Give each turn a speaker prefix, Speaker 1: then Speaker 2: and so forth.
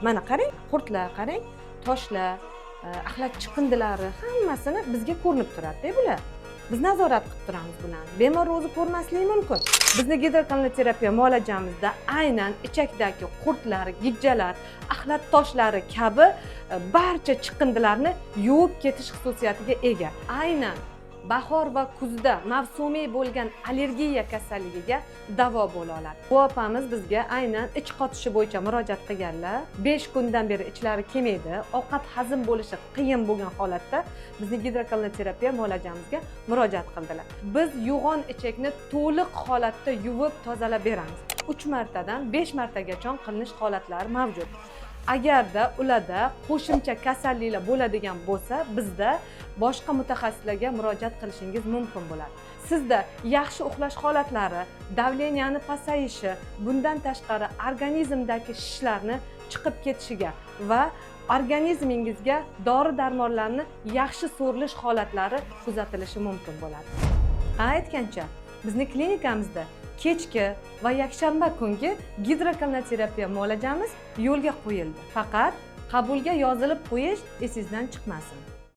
Speaker 1: Mana qarang, qurtlar qarang, toshlar, axlat chiqindilari hammasini bizga ko'rinib turadi-da bular. Biz nazorat qilib turamiz bularni. Bemor o'zi ko'rmasligi mumkin. Bizni gidrokanalterapiya muolajamizda aynan ichakdagi qurtlar, gijjalar, axlat toshlari kabi barcha chiqindilarni yuvib ketish xususiyatiga ega. Aynan bahor va kuzda mavsumiy bo'lgan allergiya kasalligiga davo bo'la oladi. Bu opamiz bizga aynan ich qotishi bo'yicha murojaat qilganlar. 5 kundan beri ichlari kelmaydi, ovqat hazm bo'lishi qiyin bo'lgan holatda bizning gidrokanalterapiya muolajamizga murojaat qildilar. Biz yo'g'on ichakni to'liq holatda yuvib tozalab beramiz. 3 martadan 5 martagacha qilinish holatlari mavjud. Agarda ularda qo'shimcha kasalliklar bo'ladigan bo'lsa, bizda boshqa mutaxassislarga murojaat qilishingiz mumkin bo'ladi. Sizda yaxshi uxlash holatlari, davleniyani pasayishi, bundan tashqari organizmdagi shishlarni chiqib ketishiga va organizmingizga dori-darmonlarni yaxshi so'rilish holatlari kuzatilishi mumkin bo'ladi. Aytgancha, bizning klinikamizda kechki va yakshanba kungi gidrokanalterapiya muolajamiz yo'lga qo'yildi. Faqat qabulga yozilib qo'yish esingizdan chiqmasin.